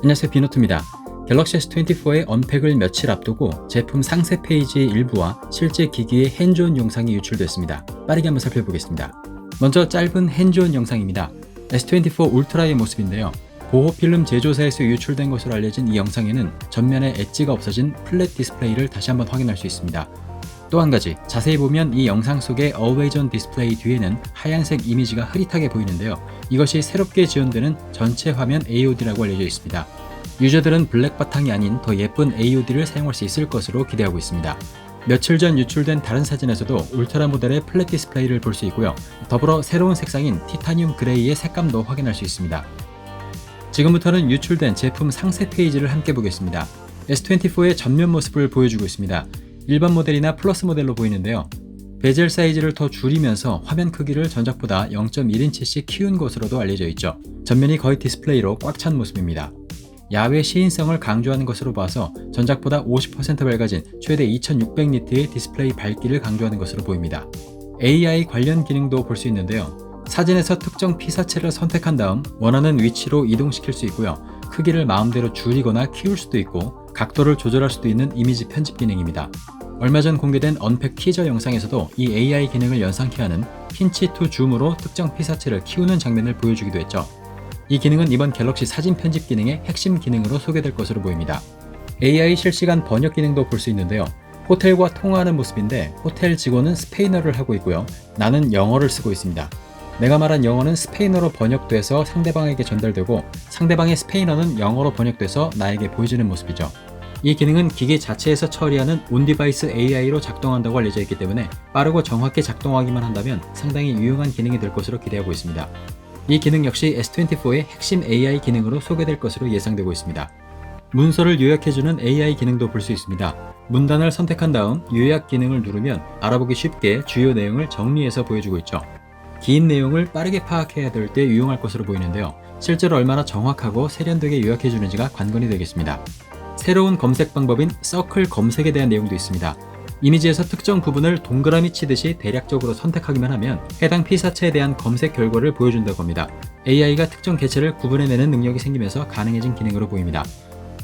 안녕하세요, 비노트입니다. 갤럭시 S24의 언팩을 며칠 앞두고 제품 상세 페이지의 일부와 실제 기기의 핸즈온 영상이 유출됐습니다. 빠르게 한번 살펴보겠습니다. 먼저 짧은 핸즈온 영상입니다. S24 울트라의 모습인데요. 보호필름 제조사에서 유출된 것으로 알려진 이 영상에는 전면에 엣지가 없어진 플랫 디스플레이를 다시 한번 확인할 수 있습니다. 또 한 가지, 자세히 보면 이 영상 속의 Always On 디스플레이 뒤에는 하얀색 이미지가 흐릿하게 보이는데요. 이것이 새롭게 지원되는 전체 화면 AOD라고 알려져 있습니다. 유저들은 블랙 바탕이 아닌 더 예쁜 AOD를 사용할 수 있을 것으로 기대하고 있습니다. 며칠 전 유출된 다른 사진에서도 울트라 모델의 플랫 디스플레이를 볼 수 있고요. 더불어 새로운 색상인 티타늄 그레이의 색감도 확인할 수 있습니다. 지금부터는 유출된 제품 상세 페이지를 함께 보겠습니다. S24의 전면 모습을 보여주고 있습니다. 일반 모델이나 플러스 모델로 보이는데요. 베젤 사이즈를 더 줄이면서 화면 크기를 전작보다 0.1인치씩 키운 것으로도 알려져 있죠. 전면이 거의 디스플레이로 꽉 찬 모습입니다. 야외 시인성을 강조하는 것으로 봐서 전작보다 50% 밝아진 최대 2600니트의 디스플레이 밝기를 강조하는 것으로 보입니다. AI 관련 기능도 볼 수 있는데요. 사진에서 특정 피사체를 선택한 다음 원하는 위치로 이동시킬 수 있고요. 크기를 마음대로 줄이거나 키울 수도 있고 각도를 조절할 수도 있는 이미지 편집 기능입니다. 얼마 전 공개된 언팩 티저 영상에서도 이 AI 기능을 연상케 하는 핀치 투 줌으로 특정 피사체를 키우는 장면을 보여주기도 했죠. 이 기능은 이번 갤럭시 사진 편집 기능의 핵심 기능으로 소개될 것으로 보입니다. AI 실시간 번역 기능도 볼 수 있는데요. 호텔과 통화하는 모습인데 호텔 직원은 스페인어를 하고 있고요. 나는 영어를 쓰고 있습니다. 내가 말한 영어는 스페인어로 번역돼서 상대방에게 전달되고 상대방의 스페인어는 영어로 번역돼서 나에게 보여지는 모습이죠. 이 기능은 기기 자체에서 처리하는 온디바이스 AI로 작동한다고 알려져 있기 때문에 빠르고 정확히 작동하기만 한다면 상당히 유용한 기능이 될 것으로 기대하고 있습니다. 이 기능 역시 S24의 핵심 AI 기능으로 소개될 것으로 예상되고 있습니다. 문서를 요약해주는 AI 기능도 볼 수 있습니다. 문단을 선택한 다음 요약 기능을 누르면 알아보기 쉽게 주요 내용을 정리해서 보여주고 있죠. 긴 내용을 빠르게 파악해야 될 때 유용할 것으로 보이는데요. 실제로 얼마나 정확하고 세련되게 요약해주는지가 관건이 되겠습니다. 새로운 검색 방법인 서클 검색에 대한 내용도 있습니다. 이미지에서 특정 부분을 동그라미 치듯이 대략적으로 선택하기만 하면 해당 피사체에 대한 검색 결과를 보여준다고 합니다. AI가 특정 개체를 구분해내는 능력이 생기면서 가능해진 기능으로 보입니다.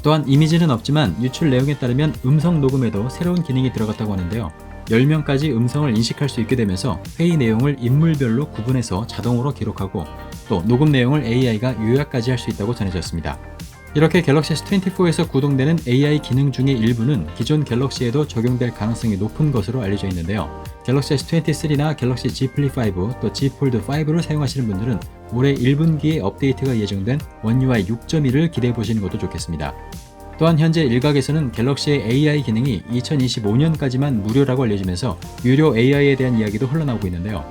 또한 이미지는 없지만 유출 내용에 따르면 음성 녹음에도 새로운 기능이 들어갔다고 하는데요. 10명까지 음성을 인식할 수 있게 되면서 회의 내용을 인물별로 구분해서 자동으로 기록하고 또 녹음 내용을 AI가 요약까지 할 수 있다고 전해졌습니다. 이렇게 갤럭시 S24에서 구동되는 AI 기능 중의 일부는 기존 갤럭시에도 적용될 가능성이 높은 것으로 알려져 있는데요. 갤럭시 S23나 갤럭시 Z 플립 5, 또 Z 폴드 5를 사용하시는 분들은 올해 1분기에 업데이트가 예정된 One UI 6.1을 기대해 보시는 것도 좋겠습니다. 또한 현재 일각에서는 갤럭시의 AI 기능이 2025년까지만 무료라고 알려지면서 유료 AI에 대한 이야기도 흘러나오고 있는데요.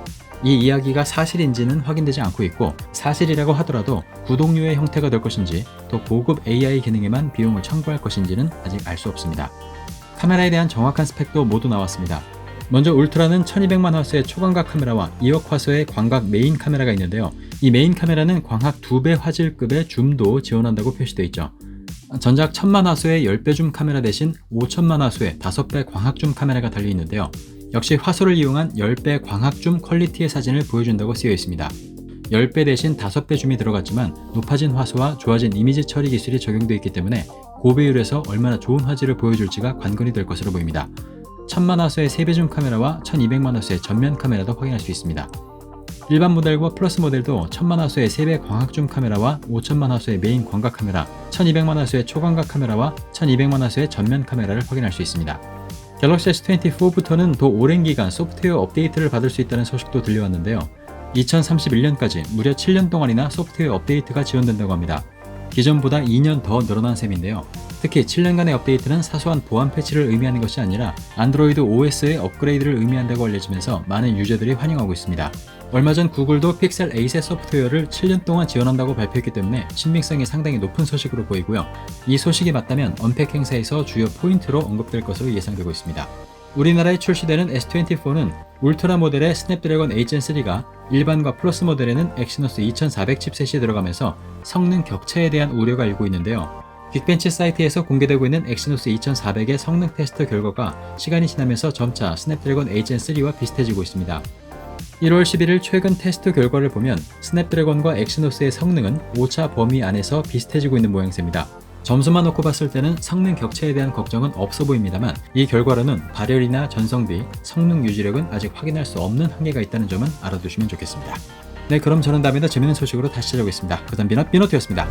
이 이야기가 사실인지는 확인되지 않고 있고 사실이라고 하더라도 구독료의 형태가 될 것인지 또 고급 AI 기능에만 비용을 청구할 것인지는 아직 알 수 없습니다. 카메라에 대한 정확한 스펙도 모두 나왔습니다. 먼저 울트라는 1200만 화소의 초광각 카메라와 2억 화소의 광각 메인 카메라가 있는데요. 이 메인 카메라는 광학 2배 화질급의 줌도 지원한다고 표시되어 있죠. 전작 1000만 화소의 10배 줌 카메라 대신 5000만 화소의 5배 광학 줌 카메라가 달려 있는데요. 역시 화소를 이용한 10배 광학줌 퀄리티의 사진을 보여준다고 쓰여 있습니다. 10배 대신 5배 줌이 들어갔지만 높아진 화소와 좋아진 이미지 처리 기술이 적용되어 있기 때문에 고배율에서 얼마나 좋은 화질을 보여줄지가 관건이 될 것으로 보입니다. 1000만 화소의 3배 줌 카메라와 1200만 화소의 전면 카메라도 확인할 수 있습니다. 일반 모델과 플러스 모델도 1000만 화소의 3배 광학줌 카메라와 5000만 화소의 메인 광각 카메라, 1200만 화소의 초광각 카메라와 1200만 화소의 전면 카메라를 확인할 수 있습니다. 갤럭시 S24부터는 더 오랜 기간 소프트웨어 업데이트를 받을 수 있다는 소식도 들려왔는데요. 2031년까지 무려 7년 동안이나 소프트웨어 업데이트가 지원된다고 합니다. 기존보다 2년 더 늘어난 셈인데요. 특히 7년간의 업데이트는 사소한 보안 패치를 의미하는 것이 아니라 안드로이드 OS의 업그레이드를 의미한다고 알려지면서 많은 유저들이 환영하고 있습니다. 얼마 전 구글도 픽셀 8의 소프트웨어를 7년 동안 지원한다고 발표했기 때문에 신빙성이 상당히 높은 소식으로 보이고요. 이 소식이 맞다면 언팩 행사에서 주요 포인트로 언급될 것으로 예상되고 있습니다. 우리나라에 출시되는 S24는 울트라 모델의 스냅드래곤 8gen3가 일반과 플러스 모델에는 엑시노스 2400 칩셋이 들어가면서 성능 격차에 대한 우려가 일고 있는데요. 긱벤치 사이트에서 공개되고 있는 엑시노스 2400의 성능 테스트 결과가 시간이 지나면서 점차 스냅드래곤 8gen3와 비슷해지고 있습니다. 1월 11일 최근 테스트 결과를 보면 스냅드래곤과 엑시노스의 성능은 오차 범위 안에서 비슷해지고 있는 모양새입니다. 점수만 놓고 봤을 때는 성능 격차에 대한 걱정은 없어 보입니다만 이 결과로는 발열이나 전성비, 성능 유지력은 아직 확인할 수 없는 한계가 있다는 점은 알아두시면 좋겠습니다. 네, 그럼 저는 다음에 더 재밌는 소식으로 다시 찾아오겠습니다. 그다음 비너트였습니다.